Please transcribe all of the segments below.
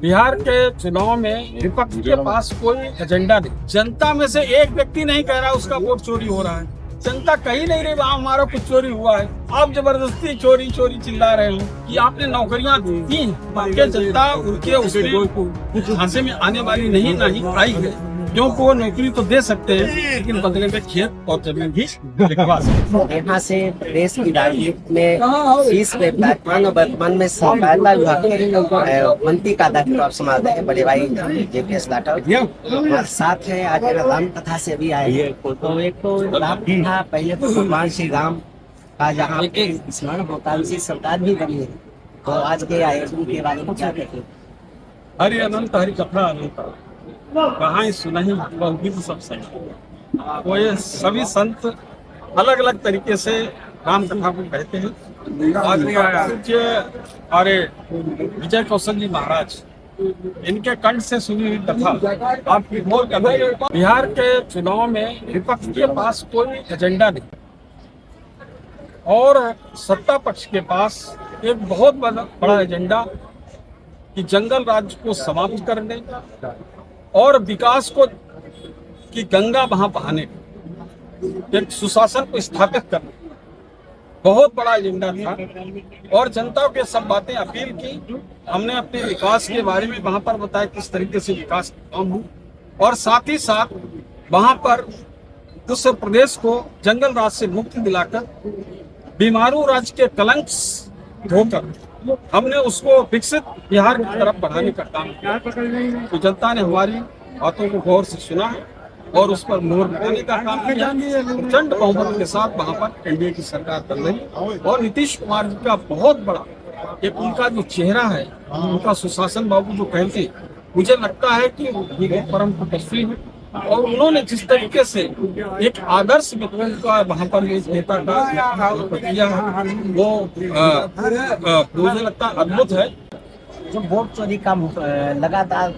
बिहार के चुनाव में विपक्ष के पास कोई एजेंडा नहीं। जनता में से एक व्यक्ति नहीं कह रहा उसका वोट चोरी हो रहा है। जनता कही नहीं रही वहाँ हमारा कुछ चोरी हुआ है। आप जबरदस्ती चोरी चोरी चिल्ला रहे हो कि आपने नौकरियां दी, बाकी जनता उनके उसमें झांसे में आने वाली नहीं आई है, क्योंकि वो नौकरी तो दे सकते हैं लेकिन बदले में खेत और जमीन भी लिखवा सकते हैं। यहाँ से प्रदेश की राजनीति में शीर्ष पे वर्तमान और वर्तमान में सहकारिता विभाग के मंत्री का दायित्व आप संभाल रहे हैं बड़े भाई JPS लाठर। हमारे साथ है आज राम कथा से भी आए हैं। तो एक तो राम कथा पहले तो भगवान श्री राम का जहाँ स्मरण होता है उसी सरकार भी बनी है, तो आज के आयोजन के बारे में क्या कहते हैं? हरि अनंत हरि कथा अनंत कहाँ ही सुना ही बहुगी तो सब सही। वो ये सभी संत अलग अलग तरीके से राम कथा को कहते हैं। आज हमारे विजय कौशल जी महाराज, इनके कंठ से सुनी हुई कथा आपकी बोल कर बिहार के चुनाव में विपक्ष के पास कोई एजेंडा नहीं और सत्ता पक्ष के पास एक बहुत बड़ा एजेंडा कि जंगल राज को समाप्त करने और विकास को की गंगा वहां बहाने, एक सुशासन को स्थापित करना बहुत बड़ा एजेंडा था। और जनता के सब बातें अपील की, हमने अपने विकास के बारे में वहां पर बताया किस तरीके से विकास काम हो, और साथ ही साथ वहां पर उस प्रदेश को जंगल राज से मुक्ति दिलाकर बीमारू राज्य के कलंक धोकर हमने उसको विकसित बिहार की तरफ बढ़ाने का काम किया। तो जनता ने हमारी बातों को गौर से सुना और उस पर मोहर लगाने का काम किया। प्रचंड बहुमत के साथ वहां पर NDA की सरकार बन रही और नीतीश कुमार जी का बहुत बड़ा एक उनका जो चेहरा है, उनका सुशासन बाबू जो कहते हैं, मुझे लगता है कि वो परम तपस्वी है और उन्होंने जिस तरीके से एक आदर्श व्यक्ति का वहां पर नेता का प्रक्रिया वो मुझे लगता है अद्भुत है। जो वोट चोरी का लगातार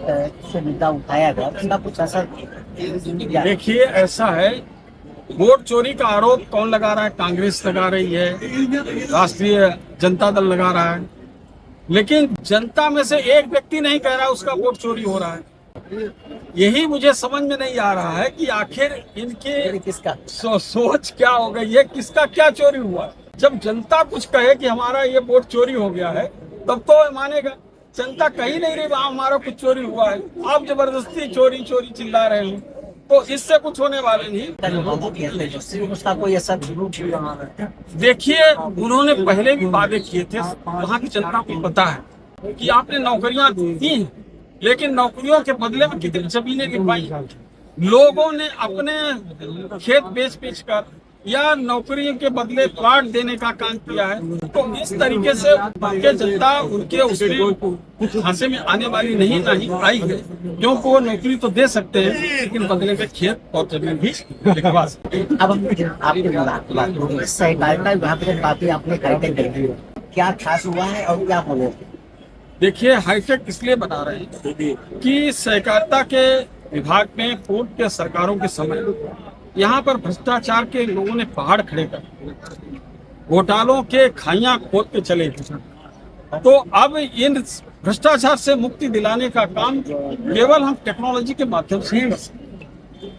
मुद्दा उठाया गया उसका कुछ असर? देखिए ऐसा है, वोट चोरी का आरोप कौन लगा रहा है? कांग्रेस लगा रही है, राष्ट्रीय जनता दल लगा रहा है, लेकिन जनता में से एक व्यक्ति नहीं कह रहा उसका वोट चोरी हो रहा है। यही मुझे समझ में नहीं आ रहा है कि आखिर इनके किसका सोच क्या हो गई है, किसका क्या चोरी हुआ। जब जनता कुछ कहे कि हमारा ये वोट चोरी हो गया है तब तो मानेगा। जनता कही नहीं रही वहाँ हमारा कुछ चोरी हुआ है। आप जबरदस्ती चोरी चोरी चिल्ला रहे हो, तो इससे कुछ होने वाले नहीं। उसका कोई असर? देखिए, उन्होंने पहले भी वादे किए थे, वहाँ की जनता को पता है कि आपने नौकरियां दी, लेकिन नौकरियों के बदले में कितनी जमीनें लिखवाई। लोगों ने अपने खेत बेच कर या नौकरियों के बदले प्लाट देने का काम किया है। तो इस तरीके से उनके जनता उनके उसमें झांसे में आने वाली नहीं आई है, क्योंकि वो नौकरी तो दे सकते हैं लेकिन बदले में खेत और जमीन भी लिखवा सकते हैं। अब आपने सहकारिता विभाग को काफी आपने हाईटेक कर दी, क्या खास हुआ है और क्या होने? देखिए, हाईटेक इसलिए बना रहे हैं कि सहकारिता के विभाग में पूर्व के सरकारों के समय यहाँ पर भ्रष्टाचार के लोगों ने पहाड़ खड़े कर घोटालों के खाइयां खोद के चले गए। तो अब इन भ्रष्टाचार से मुक्ति दिलाने का काम केवल हम टेक्नोलॉजी के माध्यम से ही कर सकते हैं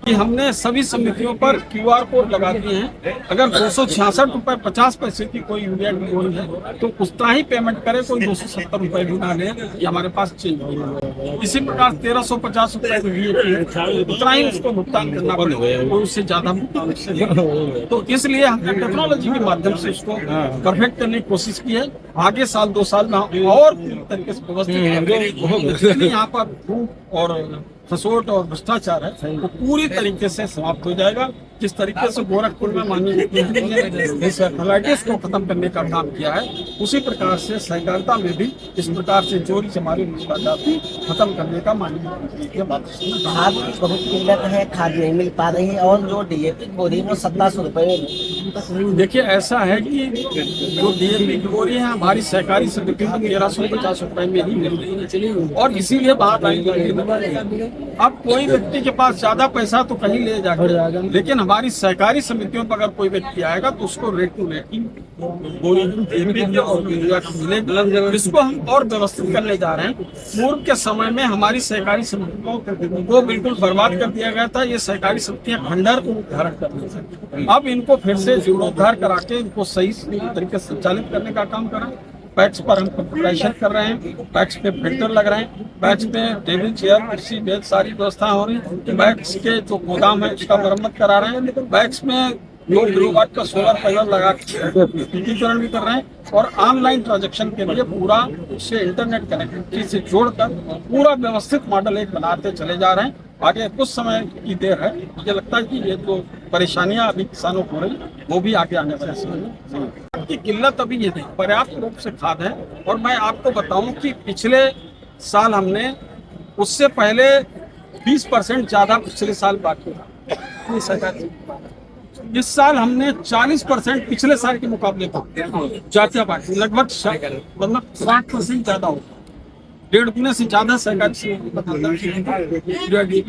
कि हमने सभी समितियों पर QR कोड लगा दिए हैं। अगर 266 रुपए 50 पैसे की कोई यूनिट भी हो रही है तो उतना ही पेमेंट करे, कोई 270 रुपए भी ना ले, ये हमारे पास चेंज हो। इसी प्रकार 1350 रुपए उतना ही उसको भुगतान करना पड़ेगा, उससे ज्यादा भुगतान। तो इसलिए हमने टेक्नोलॉजी के माध्यम से उसको परफेक्ट करने की कोशिश की है। आगे साल 2 साल में और पूरी तरीके से व्यवस्थित यहाँ पर धूप और फसोट और भ्रष्टाचार है वो पूरी तरीके से समाप्त हो जाएगा। जिस तरीके से गोरखपुर में माननीय मुख्यमंत्री को खत्म करने का काम किया है, उसी प्रकार से सहकारिता में भी इस प्रकार से चोरी चमारी भ्रष्टाचार को खत्म करने का माननीय मुख्यमंत्री की बात। खाद की बहुत किल्लत है, खाद नहीं मिल पा रही है और जो DAP बोरी वो 1700 रुपए देखिए ऐसा है कि जो डीएपी की बोरी है हमारी सहकारी समिति को 1350 रुपए में ही मिल रही है और इसीलिए बाहर लाइन लगी। अब कोई व्यक्ति के पास ज्यादा पैसा तो कहीं ले जाएगा, लेकिन हमारी सहकारी समितियों पर अगर कोई व्यक्ति आएगा तो उसको रेट टू रेट बोरी मिलेगी। इसको हम और व्यवस्थित करने जा रहे हैं। पूर्व के समय में हमारी सहकारी समितियों को बिल्कुल बर्बाद कर दिया गया था। ये सहकारी समितियां खंडहर को धारण कर रही थी। अब इनको फिर से जीर्णोद्धार करा के इनको सही तरीके से संचालित करने का काम करें। पैक्स पर हम कंप्यूटराइजेशन कर रहे हैं, पैक्स पे फिल्टर लग रहे हैं, पैक्स पे टेबल चेयर कुर्सी बेंच सारी व्यवस्था हो रही है। पैक्स के जो गोदाम है उसका मरम्मत करा रहे हैं। पैक्स में 2 किलोवाट का सोलर पैनल लगा के विद्युतीकरण भी कर रहे हैं और ऑनलाइन ट्रांजैक्शन के लिए पूरा उससे इंटरनेट कनेक्टिविटी से जोड़कर पूरा व्यवस्थित मॉडल एक बनाते चले जा रहे हैं। आगे कुछ समय की देर है, मुझे लगता है कि ये जो परेशानियां अभी किसानों को हो रही वो भी आगे आने वाले समय में की किल्लत अभी ये नहीं, पर्याप्त रूप से खाद है। और मैं आपको बताऊं कि पिछले साल हमने उससे पहले 20% ज्यादा पिछले साल बाकी था। इस साल हमने 40% पिछले साल के मुकाबले ज्यादा बाकी, लगभग 60% ज्यादा हो, 1.5 गुने से ज्यादा सहकारी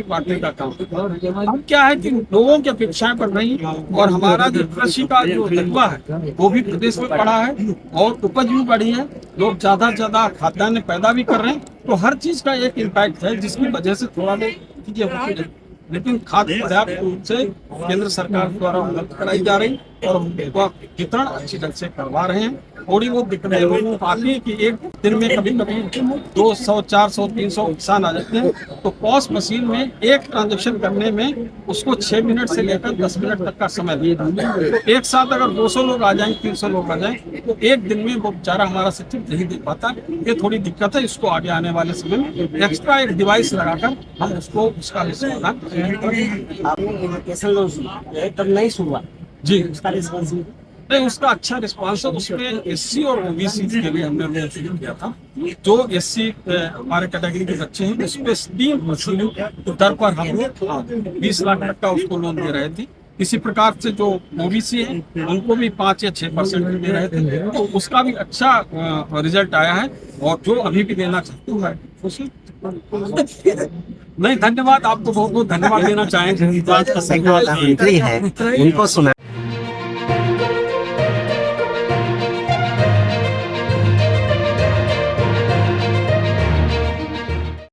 बांटने का काम। अब क्या है कि लोगों की अपेक्षाएं बढ़ रही और हमारा जो कृषि का जो रकबा है वो भी प्रदेश में बढ़ा है और उपज भी बढ़ी है। लोग ज्यादा से ज्यादा खाद्यान्न पैदा भी कर रहे हैं, तो हर चीज का एक इम्पैक्ट है जिसकी वजह से थोड़ा बहुत चीजें होती है। लेकिन खाद्य पर्याप्त रूप से केंद्र सरकार द्वारा उपलब्ध कराई जा रही और वितरण अच्छी ढंग से करवा रहे हैं। थोड़ी बहुत दिक्कतें लोगों को आती है कि एक दिन में कभी कभी 200, 400, 300 किसान आ जाते हैं, तो पॉस मशीन में एक ट्रांजेक्शन करने में उसको 6 मिनट से लेकर 10 मिनट तक का समय लगता है। तो एक साथ अगर 200 लोग आ जाएं, 300 लोग आ जाएं, तो एक दिन में वो बेचारा हमारा सचिव नहीं दे पाता। ये थोड़ी दिक्कत है, इसको आगे आने वाले समय में एक्स्ट्रा एक डिवाइस लगाकर हम उसको उसका समाधान करेंगे। आपने इरिगेशन लोन तब नहीं शुरुआत जी, उसका रिस्पॉन्स नहीं उसका अच्छा रिस्पॉन्स है। उसमें एससी और ओबीसी के लिए हमने लोन शुरू किया था। जो एससी हमारे कैटेगरी के बच्चे हैं उस पे 3% दर पर हम 20 लाख तक का उसको लोन दे रहे थे। इसी प्रकार से जो ओबीसी है उनको भी 5 या 6% दे रहे थे, तो उसका भी अच्छा रिजल्ट आया है। और जो अभी भी देना चाहते हैं नहीं, धन्यवाद आपको बहुत बहुत धन्यवाद देना चाहेंगे। मंत्री है उनको सुना